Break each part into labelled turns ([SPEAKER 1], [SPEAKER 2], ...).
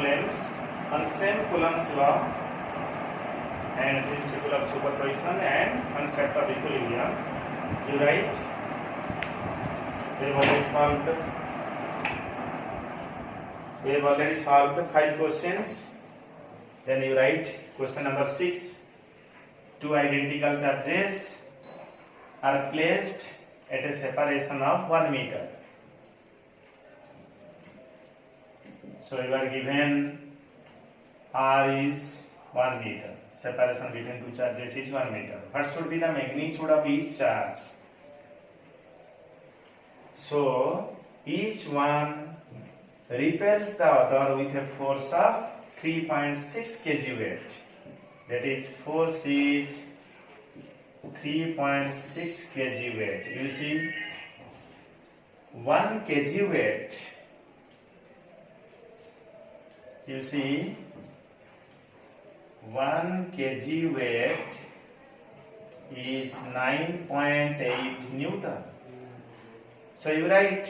[SPEAKER 1] experiments on same Coulomb's law and principle of superposition and concept of equilibrium. You write. We have already solved 5 questions. Then you write question number 6. 2 identical charges are placed at a separation of 1 meter. So you are given R is 1 meter. Separation between 2 charges is 1 meter. What should be the magnitude of each charge? So each one repels the other with a force of 3.6 kg weight. That is, force is 3.6 kg weight. You see, 1 kg weight. You see, 1 kg weight is 9.8 Newton. So you write,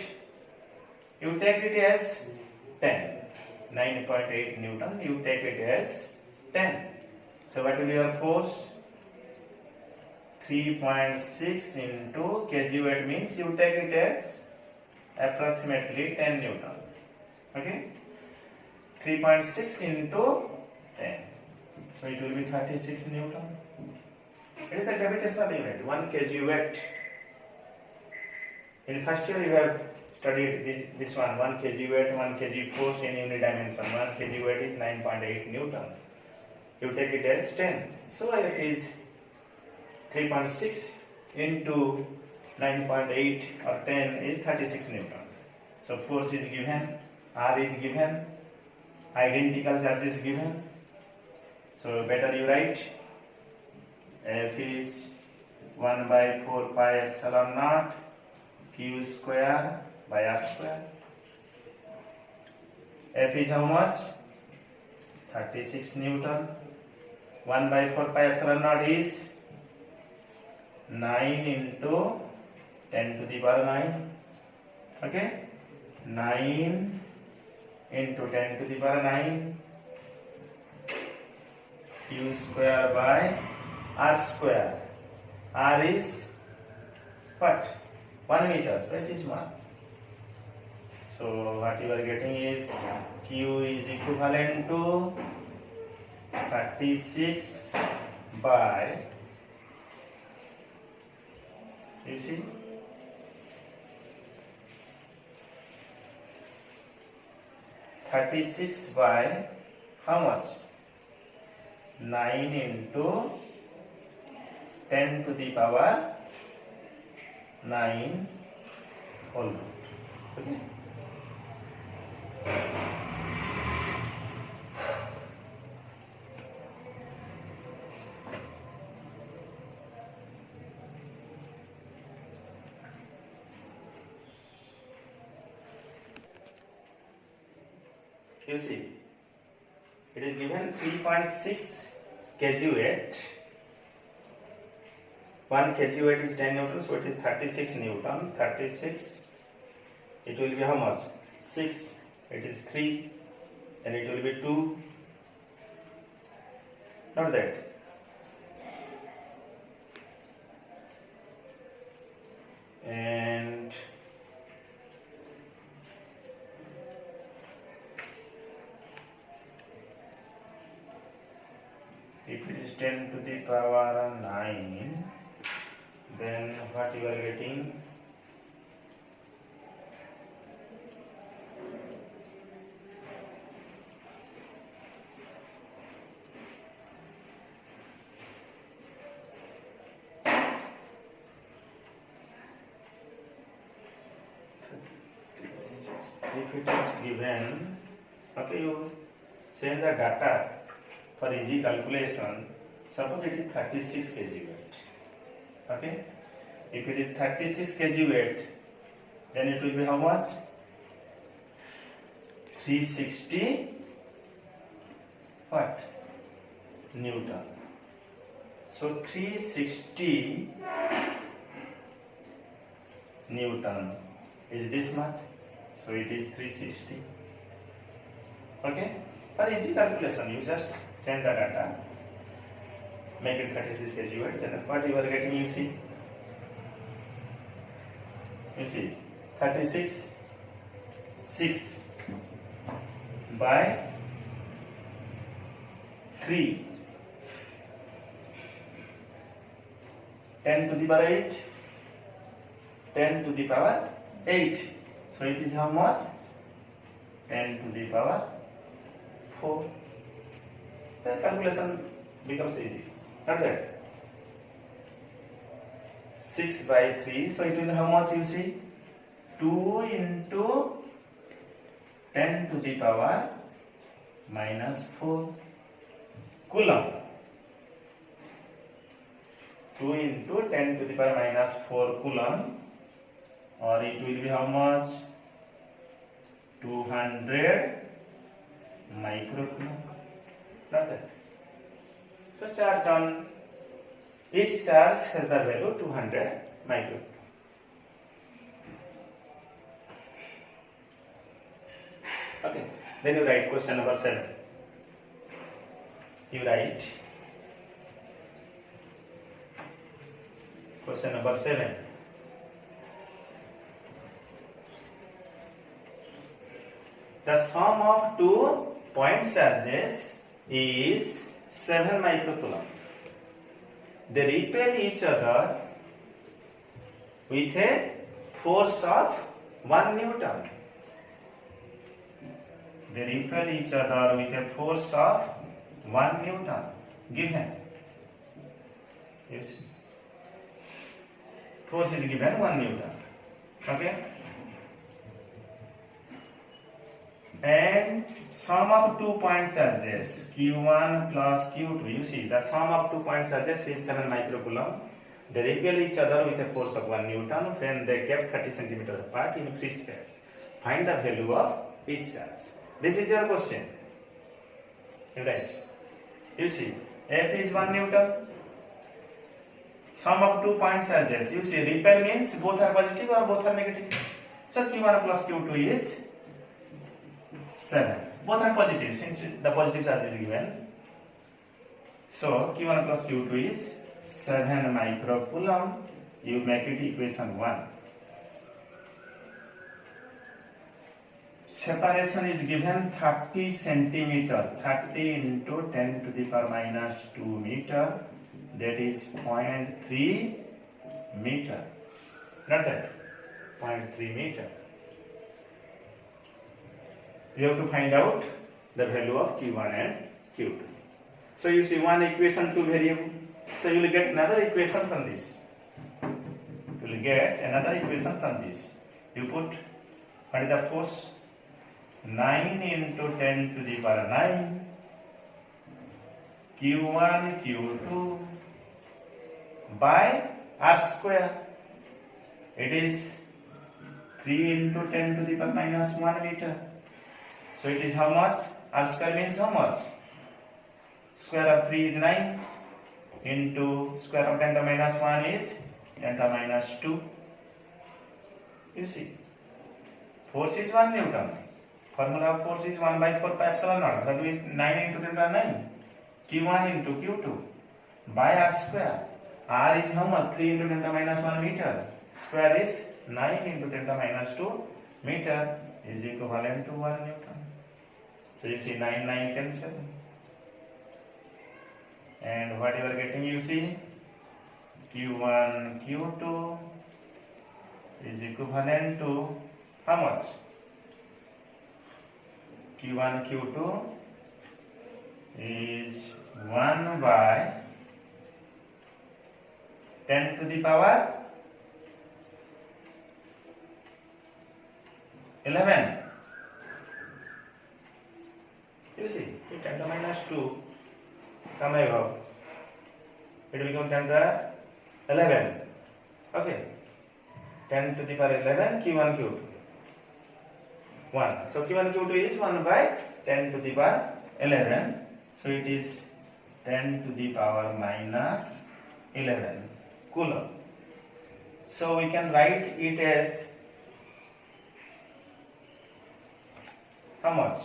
[SPEAKER 1] you take it as 10. 9.8 Newton, you take it as 10. So what will be your force? 3.6 into kg weight means you take it as approximately 10 Newton. Okay? 3.6 into 10. So it will be 36 Newton. It is the gravitational unit, 1 kg weight. In first year you have studied this one, 1 kg weight, 1 kg force in unit dimension. 1 kg weight is 9.8 Newton. You take it as 10. So F is 3.6 into 9.8 or 10 is 36 Newton. So force is given, R is given, identical charges given. So better you write F is 1 by 4 pi epsilon naught Q square by R square. F is how much? 36 Newton. 1 by 4 pi epsilon naught is 9 into 10 to the power 9. Okay? 9 into 10 to the power 9 Q square by R square. R is what? 1 meter, so it is 1. So what you are getting is Q is equivalent to 36 by, you see, 36 by how much? 9 into 10 to the power 9 whole root. Okay? You see, it is given 3.6 kg weight. 1 kg weight is 10 Newton, so it is 36 Newton. 36, it will be how much? 6, it is 3, and it will be 2. Not that. And if it is 10 to the power 9, then what you are getting? If it is given, okay, you send the data for easy calculation. Suppose it is 36 kg weight. Okay, if it is 36 kg weight, then it will be how much? 360 what? Newton. So 360 Newton is this much. So it is 360. Okay, For easy calculation, you just send the data, make it 36 kg weight, then what you are getting, you see 36 6 by 3 10 to the power 8 10 to the power 8. So it is how much? 10 to the power 4. The calculation becomes easy. Not that. 6 by 3. So it will be how much, you see? 2 into 10 to the power minus 4 coulomb. 2 into 10 to the power minus 4 coulomb, or it will be how much? 200 microcoulomb. Not that. So charge on each charge has the value 200 microcoulomb. Okay. Then you write question number 7. You write question number 7. The sum of 2 point charges is 7 microcoulomb. They repel each other with a force of 1 Newton. They repel each other with a force of 1 Newton. Given. Yes. Force is given 1 Newton. Okay. And sum of 2 point charges Q1 plus Q2. You see, the sum of 2 point charges is 7 microcoulomb. They repel each other with a force of 1 Newton when they kept 30 centimeters apart in free space. Find the value of each charge. This is your question. Right. You see, F is 1 Newton. Sum of 2 point charges. You see, repel means both are positive or both are negative. So Q1 plus Q2 is 7. Both are positive since the positive charge is given. So Q1 plus Q2 is 7 microcoulomb. You make it equation 1. Separation is given 30 centimeter. 30 into 10 to the power minus 2 meter. That is 0.3 meter. Not that. 0.3 meter. You have to find out the value of Q1 and Q2. So you see one equation, two variable. So you will get another equation from this. You will get another equation from this. You put, what is the force? 9 into 10 to the power 9 Q1 Q2 by R square. It is 3 into 10 to the power minus 1 meter. So it is how much? R square means how much? Square of 3 is 9 into square of 10 to the minus 1 is 10 to the minus 2. You see, force is 1 Newton. Formula of force is 1 by 4 pi epsilon naught. That means 9 into 10 to the 9. Q1 into Q2 by R square. R is how much? 3 into 10 to the minus 1 meter. Square is 9 into 10 to the minus 2 meter is equivalent to 1 Newton. So you see 9 cancel. And what you are getting, you see Q1 Q2 is equivalent to how much? Q1 Q2 is 1 by 10 to the power 11. You see, 10 to the minus 2 come above. It will become 10 to the 11. Okay. 10 to the power 11 Q1 Q2. 1. So Q1 Q2 is 1 by 10 to the power 11. So it is 10 to the power minus 11 coulomb. So we can write it as how much?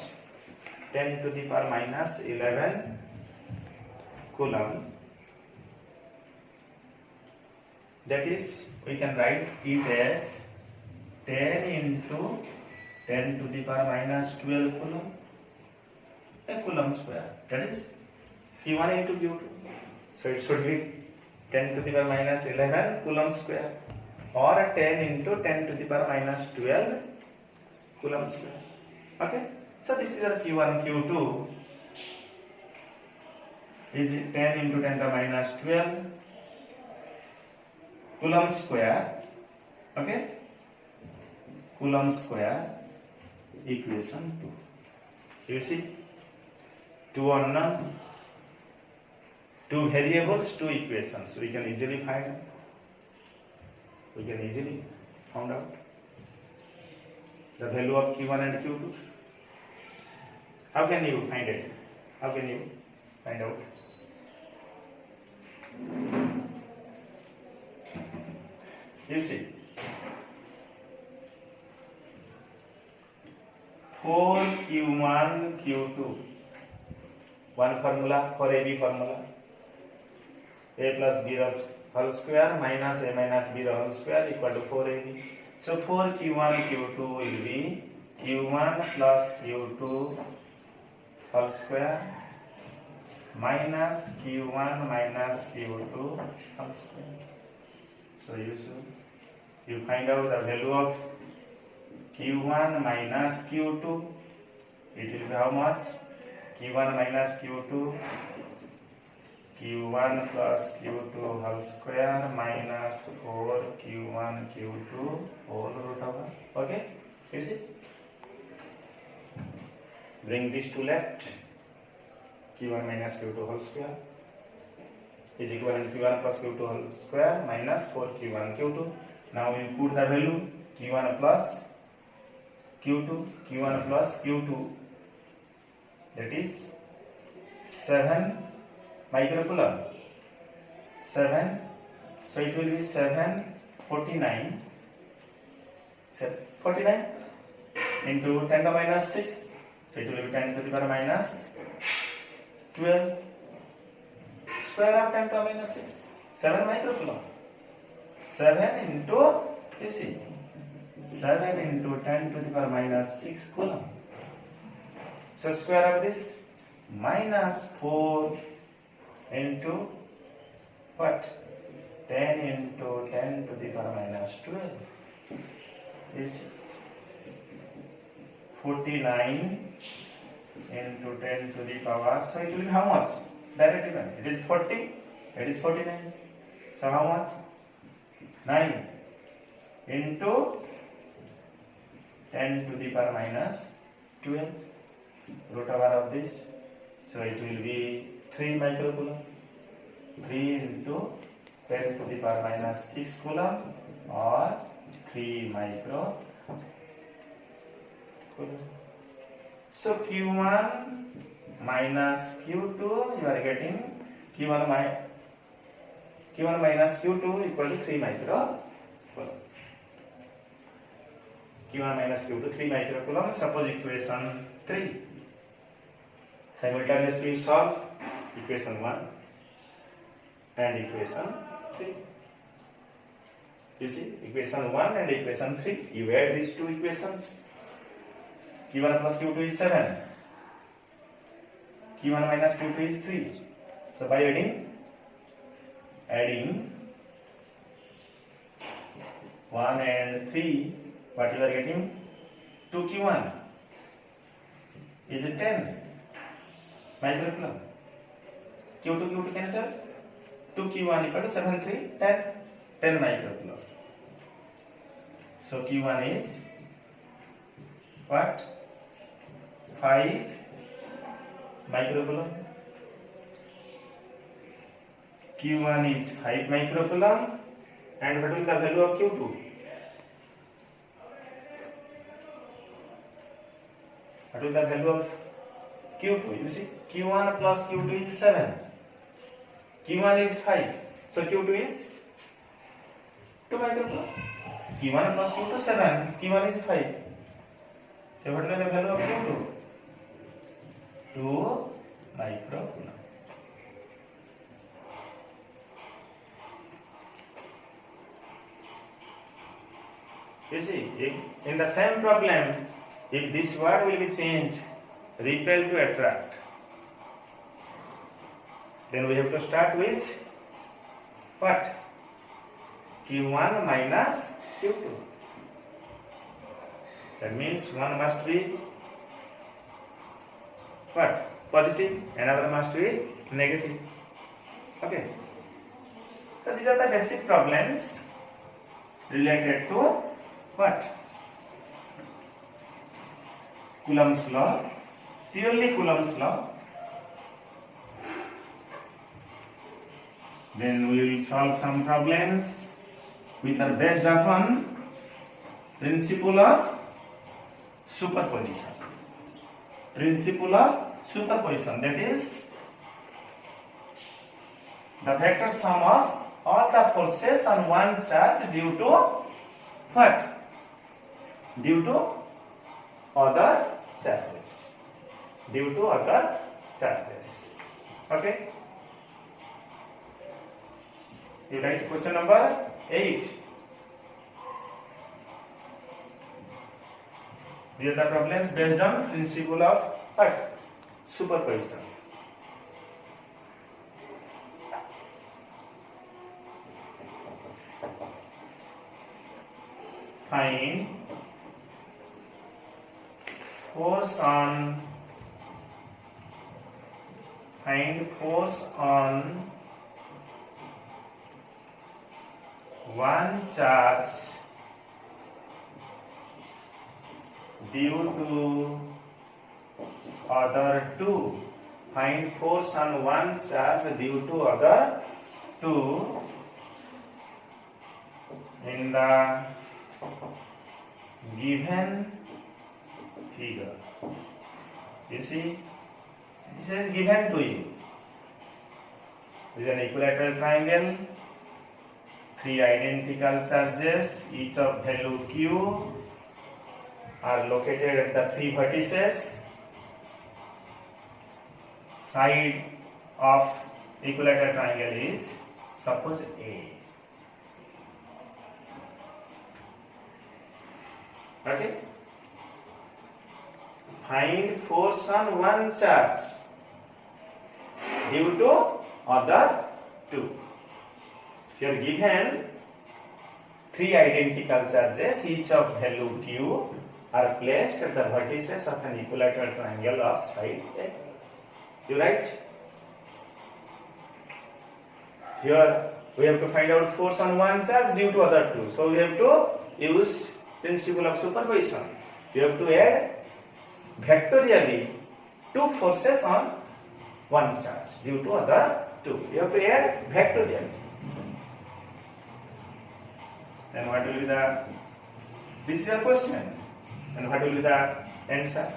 [SPEAKER 1] 10 to the power minus 11 coulomb. That is, we can write it as 10 into 10 to the power minus 12 coulomb, a coulomb square. That is Q1 into Q2. So it should be 10 to the power minus 11 coulomb square, or 10 into 10 to the power minus 12 coulomb square. Okay. So this is our Q1, Q2 is 10 into 10 to the minus 12 coulomb square. Okay. Coulomb square equation 2. You see, 2 unknown, 2 variables, 2 equations. We can easily find out. We can easily find out the value of Q1 and Q2. How can you find it? How can you find out? You see, 4Q1 Q2, one formula for AB formula, A plus B whole square minus A minus B whole square equal to 4AB. So 4Q1 Q2 will be Q1 plus Q2 whole square minus Q1 minus Q2 whole square. So you find out the value of Q1 minus Q2. It will be how much? Q1 minus Q2, Q1 plus Q2 whole square minus 4Q1 Q2 whole root over. Okay, you see? Bring this to left. Q1 minus Q2 whole square is equivalent to Q1 plus Q2 whole square minus 4Q1 Q2. Now we put the value Q1 plus Q2, Q1 plus Q2, that is 7 microcoulomb. 7, so it will be 749 into 10 to the minus 6, so it will be 10 to the power minus 12 square of 10 to the minus 6, 7 microcoulomb. 7 into, you see, 7 into 10 to the power minus 6 coulomb. So square of this, minus 4 into what? 10 into 10 to the power minus 12 is 49 into 10 to the power. So it will be how much? Directly given. It is 40. It is 49. So how much? 9 into 10 to the power minus 12 root over of this. So it will be 3 microcoulomb. 3 into 10 to the power minus 6 coulomb, or 3 microcoulomb. So Q1 minus Q2, you are getting Q1 minus Q2 equal to 3 microcoulomb. Q1 minus Q2 3 microcoulomb. Suppose equation 3. Simultaneously solve equation 1 and equation 3. You see, equation 1 and equation 3. You add these two equations. Q1 plus Q2 is 7. Q1 minus Q2 is 3. So by adding 1 and 3, what you are getting? 2Q1 is 10 microcoulomb. Q2 cancel. 2Q1 equal to 7, 3, 10 microcoulomb. So Q1 is what? 5 microcoulomb. Q1 is 5 microcoulomb. And what will be the value of Q2? What is the value of Q2? You see, Q1 plus Q2 is 7. Q1 is 5. So Q2 is 2 microcoulomb. Q1 plus Q2 7. Q1 is 5. So what is the value of Q2? 2 microcoulomb. You see, in the same problem, if this word will be changed, repel to attract, then we have to start with what? Q1 minus Q2. That means one must be what? Positive, another must be negative. Okay. So these are the basic problems related to what? Coulomb's law, purely Coulomb's law. Then we will solve some problems which are based upon principle of superposition. Principle of superposition, that is the vector sum of all the forces on one charge due to what? Due to other charges. Due to other charges. Okay? You write question number 8. These are the problems based on principle of what? Superposition. Find force on one charge due to other two. Find force on one charge due to other two in the given figure. You see, this is given to you. This is an equilateral triangle. Three identical charges, each of value q, are located at the three vertices. Side of equilateral triangle is, suppose, A. Okay? Find force on one charge due to other two. You are given three identical charges, each of value q, are placed at the vertices of an equilateral triangle of side A. You write? Here we have to find out force on one charge due to other two. So we have to use principle of superposition. We have to add vectorially two forces on one charge due to other two. You have to add vectorially. Then what will be the, this is your question, and what will be the answer?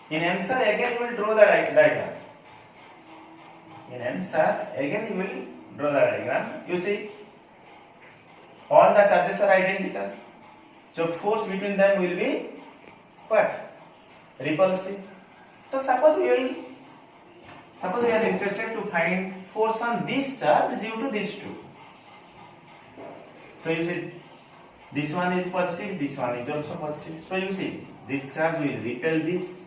[SPEAKER 1] In answer, again you will draw the diagram. In answer, again you will draw the diagram. You see, all the charges are identical. So force between them will be what? Repulsive. So suppose we are interested to find force on this charge due to these two. So you see, this one is positive, this one is also positive. So you see, this charge will repel this.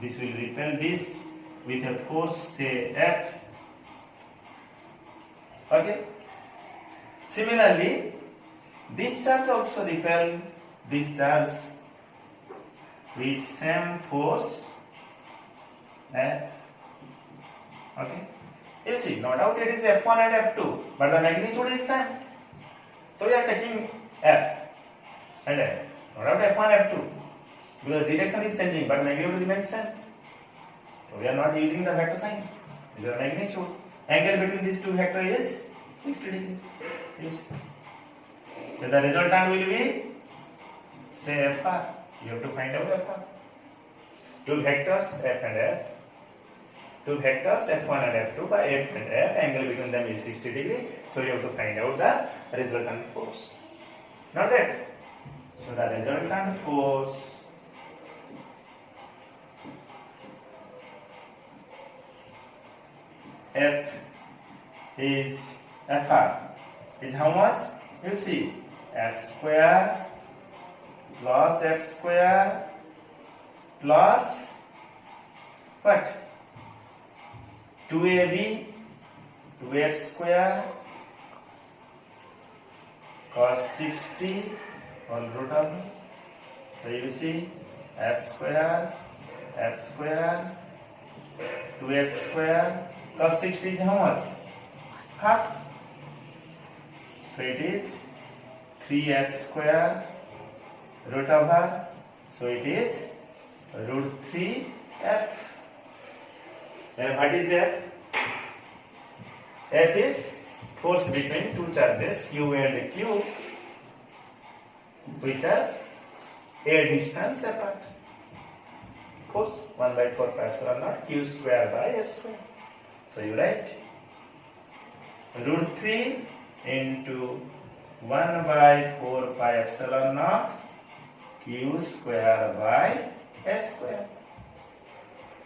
[SPEAKER 1] This will repel this with a force, say F. Okay? Similarly, this charge also repel this charge with same force F. Okay? You see, no doubt it is F1 and F2, but the magnitude is same. So we are taking F and F. No doubt F1, F2. Because direction is changing, but magnitude remains same. So we are not using the vector signs. This is the magnitude. Angle between these two vectors is 60 degrees. Yes. So the resultant will be, say, FR. You have to find out FR. Two vectors F and F. Two vectors F1 and F2 by F and F. Angle between them is 60 degree. So you have to find out the resultant force. Not that. So the resultant force F is FR is how much? You see, F square plus F square plus what? 2AB 2F square cos 60 on root of. So you see, F square 2F square cos 60 is how much? Half. So it is 3F square root over. So it is root 3F. And what is F? F is force between two charges Q and Q, which are a distance apart. Force 1 by 4 pi epsilon naught Q square by S square. So you write root 3 into 1 by 4 pi epsilon naught Q square by S square.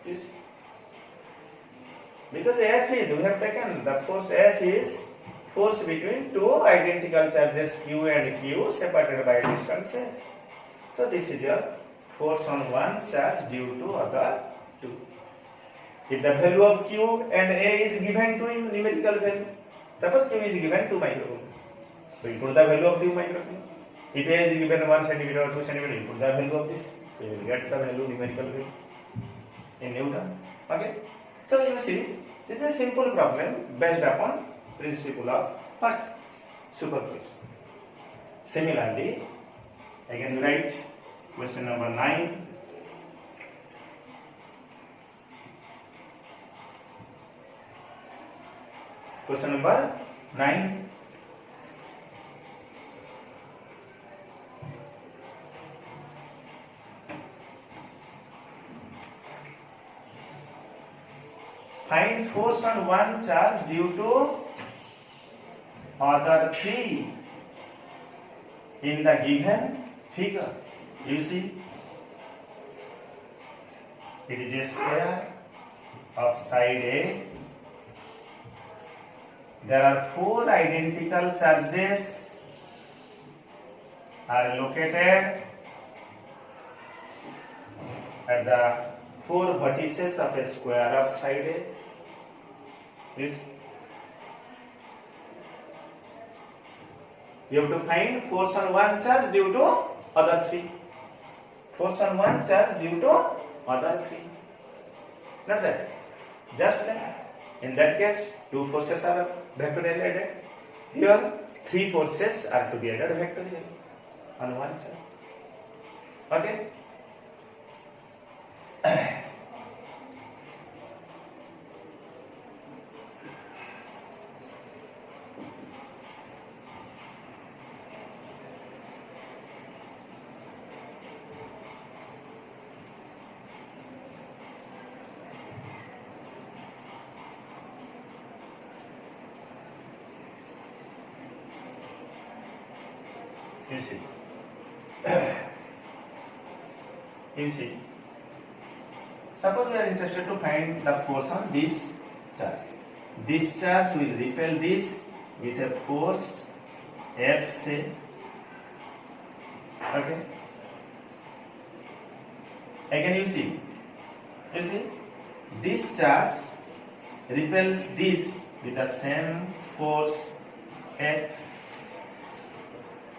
[SPEAKER 1] You see? Because F is, we have taken the force F is force between two identical charges Q and Q separated by distance A. So this is your force on one charge due to other two. If the value of Q and A is given to in numerical value, suppose Q is given 2 microcoulomb, so you put the value of 2 microcoulomb. If A is given 1 centimeter or 2 centimeter, you put the value of this, so you will get the value numerical value in Newton. Okay. So you see, this is a simple problem based upon principle of what? Superposition. Similarly, again write question number 9. Question number 9. Find force on one charge due to other three in the given figure. You see, it is a square of side A. There are 4 identical charges are located at the 4 vertices of a square of side A. Yes. You have to find force on one charge due to other 3. Force on one charge due to other 3. Not that. Just that. In that case, 2 forces are vectorially added. Here, 3 forces are to be added vectorially on one charge. Okay? You see. You see. Suppose we are interested to find the force on this charge. This charge will repel this with a force F, say. Okay. Again you see. You see. This charge repel this with the same force F.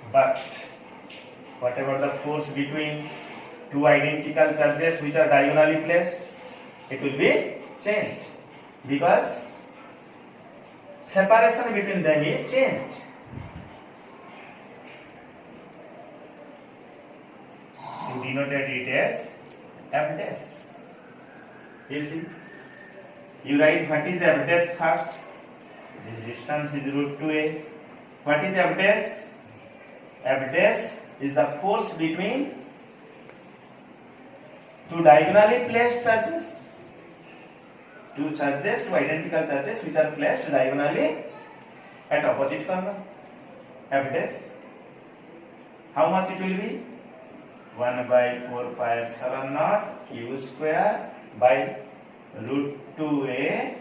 [SPEAKER 1] But whatever the force between two identical charges which are diagonally placed, it will be changed because separation between them is changed. You denoted it as F dash. You see, you write what is F dash first. This distance is root 2a. What is F dash? F dash is the force between two diagonally placed charges. Two charges, two identical charges which are placed diagonally at opposite corner. F dash. How much it will be? 1 by 4 pi epsilon naught q square by root 2a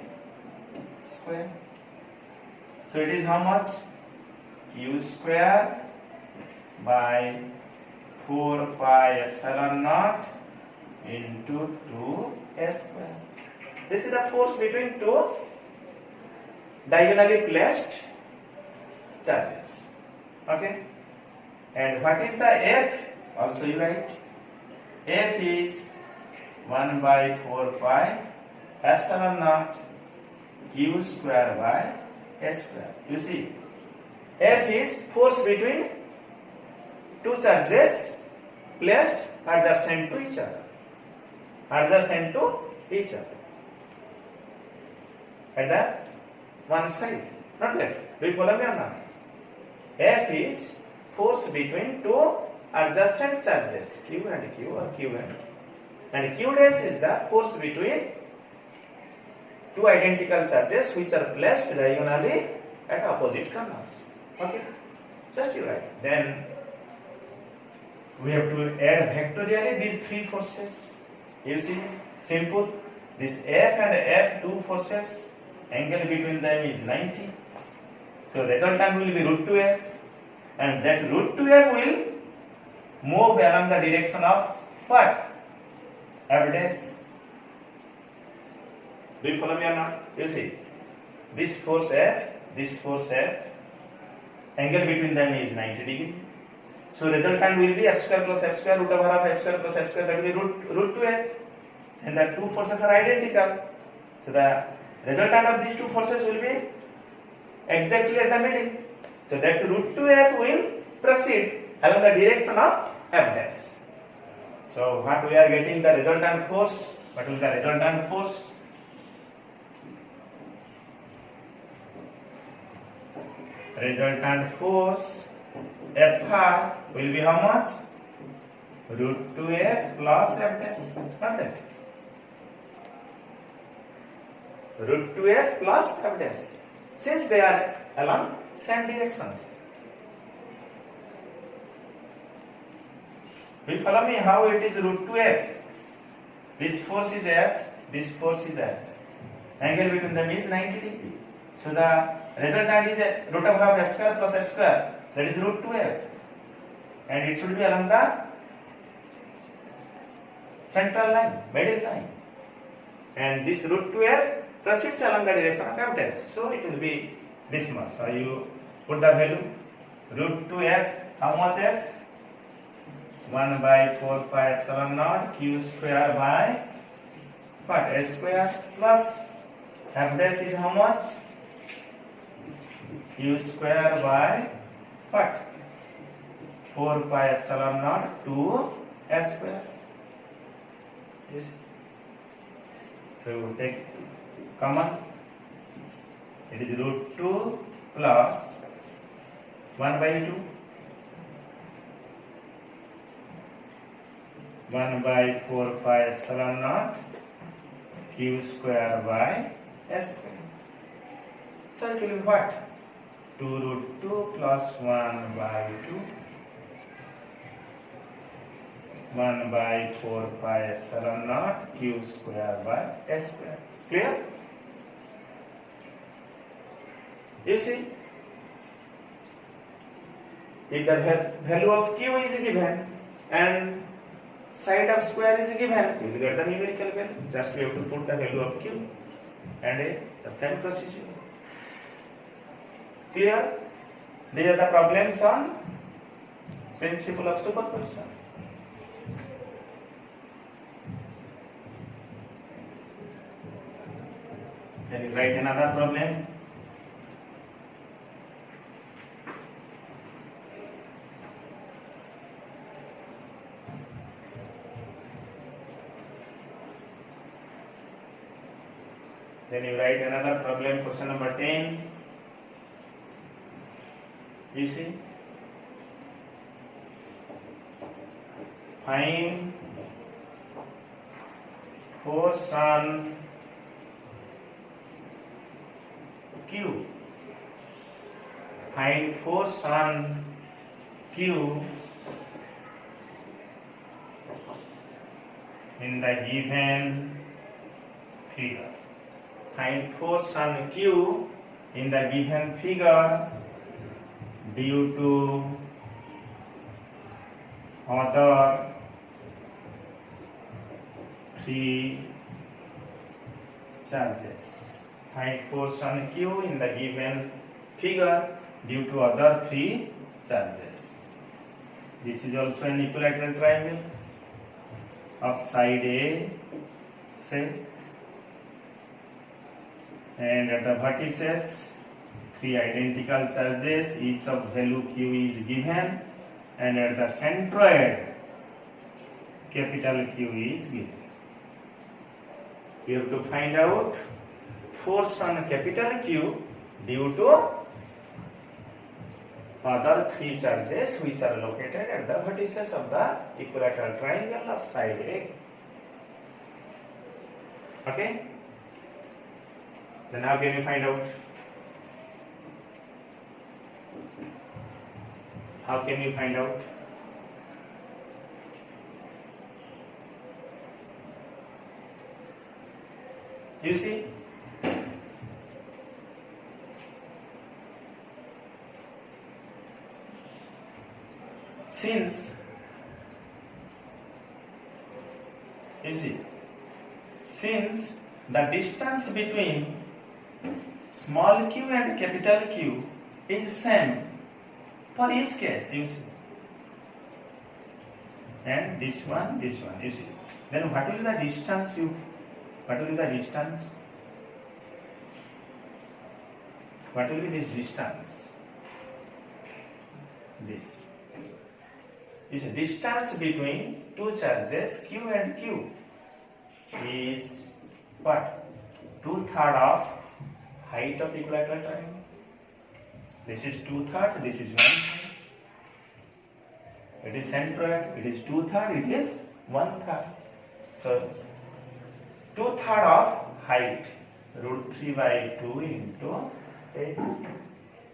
[SPEAKER 1] square. So it is how much? Q square by 4 pi epsilon naught into 2a square. This is the force between two diagonally placed charges. Okay? And what is the F? Also you write. F is 1 by 4 pi epsilon naught q square by s square. You see, F is force between two charges placed adjacent to each other. Adjacent to each other. At the one side, not left. Do you follow me or not? F is force between two adjacent charges, Q and Q or Q and Q dash is the force between two identical charges which are placed diagonally at opposite corners. Okay, just you write. Then we have to add factorially these three forces. You see, simple. This F and F, two forces, angle between them is 90. So resultant will be root 2F, and that root 2F will move along the direction of what? F dash. Do you follow me or not? You see, this force F, angle between them is 90 degree. So resultant will be f square plus f square root over of f square plus f square, that will be root 2f. And the two forces are identical. So the resultant of these two forces will be exactly at the middle. So that root 2f will proceed along the direction of f dash. So what we are getting, the resultant force. What will the resultant force? Resultant force Fr will be how much? Root 2f plus f dash. Not that. Root 2f plus f dash. Since they are along same directions. Will you follow me how it is root 2f? This force is f, this force is f. Angle between them is 90 degree. So the resultant is root over of f square plus f square, that is root 2f. And it should be along the central line, middle line. And this root 2f proceeds along the direction of f dash. So it will be this much. So you put the value root 2f, how much f? 1 by 4 pi epsilon naught q square by what? S square plus f dash is how much? Q square by what? 4 pi epsilon naught to s square. Yes. So take common. It is root 2 plus 1 by 2. 1 by 4 pi epsilon naught q square by s square. So it will be what? 2 root 2 plus 1 by 2. 1 by 4 pi epsilon naught q square by s square. Clear? You see, if the value of q is given and side of square is given, you will get the numerical value. Just we have to put the value of q and the same procedure. Clear? These are the problems on principle of superposition. Then you write another problem. Then you write another problem, question number 10. You see, Find force on Q. Find force on Q in the given figure. Find force on Q in the given figure due to other three charges. Find force on Q in the given figure due to other three charges. This is also an equilateral triangle of side A, say, and at the vertices, three identical charges, each of value Q is given, and at the centroid, capital Q is given. We have to find out force on capital Q due to other three charges which are located at the vertices of the equilateral triangle of side A. Okay? Then how can you find out? How can you find out? You see, since the distance between small q and capital Q is same for each case, you see, and this one, you see, then what will be the distance What will be the distance? What will be this distance? This. This distance between two charges Q and Q is what? 2/3 of height of equilateral triangle. This is 2/3, this is 1/3. It is centroid, it is 2/3, it is 1/3. So 2/3 of height, √3/2 into 8.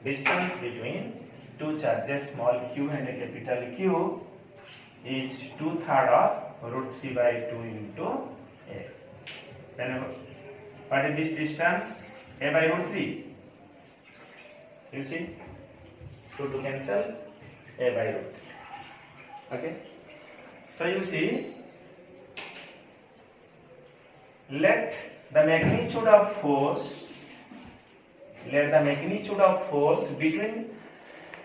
[SPEAKER 1] Distance between two charges, small q and a capital Q, is 2/3 of √3/2 into 8. Then what is this distance? A by √3. You see? 2 to cancel, A by √3. Okay? So you see, let the magnitude of force between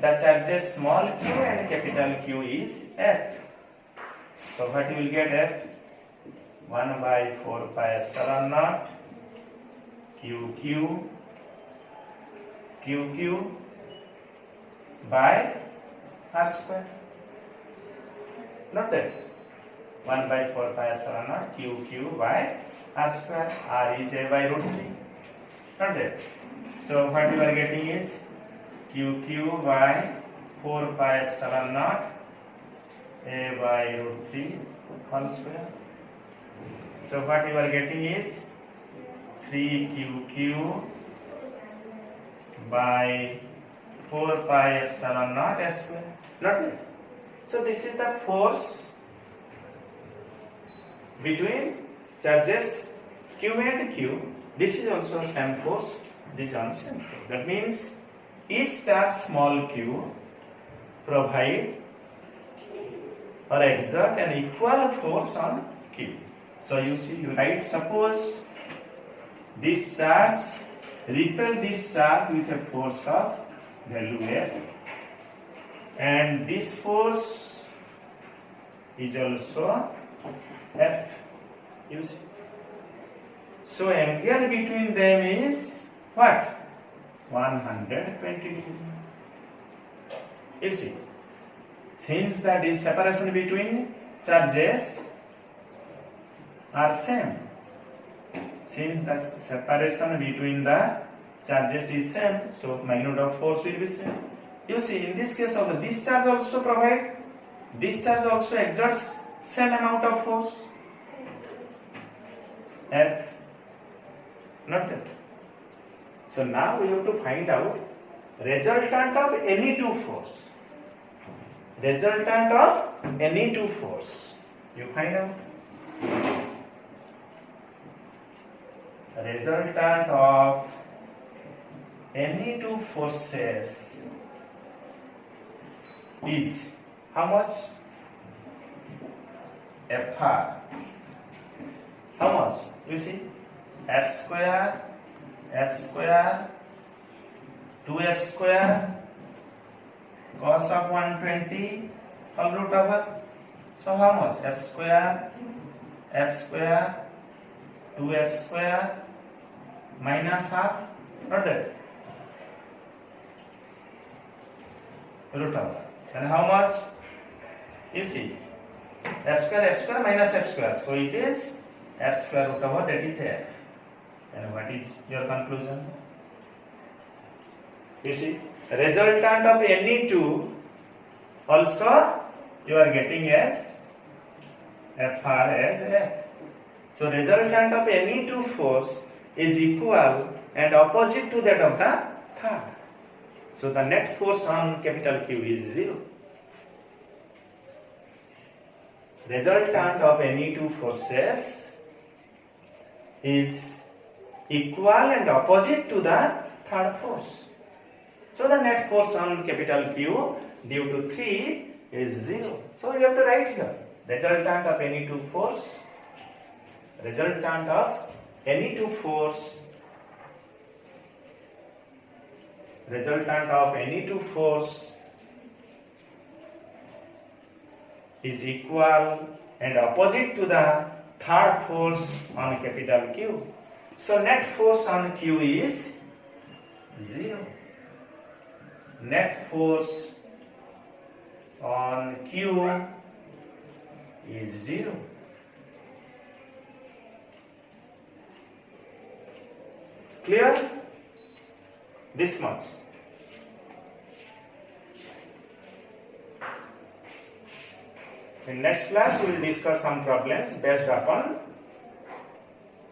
[SPEAKER 1] the charges small q and capital Q is F. So what you will get? F 1/4πε0 QQ by R square. Not that 1/4πε0 QQ by R square. R is A by √3. Not that. So what you are getting is QQ by 4πε0 A by √3 whole square. So what you are getting is 3QQ by 4πε0 A square. Not that. So this is the force between charges Q and Q. This is also same force. This is also same force. That means each charge small q provide or exert an equal force on Q. So you see, you write, suppose this charge repel this charge with a force of value F, and this force is also F. You see. So angle between them is what? 120 degrees. You see, since the separation between charges are same, since the separation between the charges is same, so magnitude of force will be same. You see, in this case also, this charge also exerts same amount of force. F, not that. So now we have to find out resultant of any two force. Resultant of any two force. You find out. Resultant of any two forces is how much? Fr. How much? You see, F square, 2F square, cos of 120, whole root over. So how much? F square, 2F square, minus half, not that, root over. And how much? You see, F square minus F square. So it is F square root over, that is F. And what is your conclusion? You see, resultant of any two also you are getting as Fr as F. So resultant of any two force is equal and opposite to that of the third. So the net force on capital Q is 0. Resultant of any two forces is equal and opposite to the third force. So the net force on capital Q due to 3 is 0. So you have to write here resultant of any two force. Resultant of any two force. Resultant of any two force is equal and opposite to the third force on capital Q. So net force on Q is 0. Net force on Q is 0. Clear? This much. In next class, we will discuss some problems based upon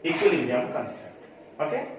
[SPEAKER 1] equilibrium concept. Okay?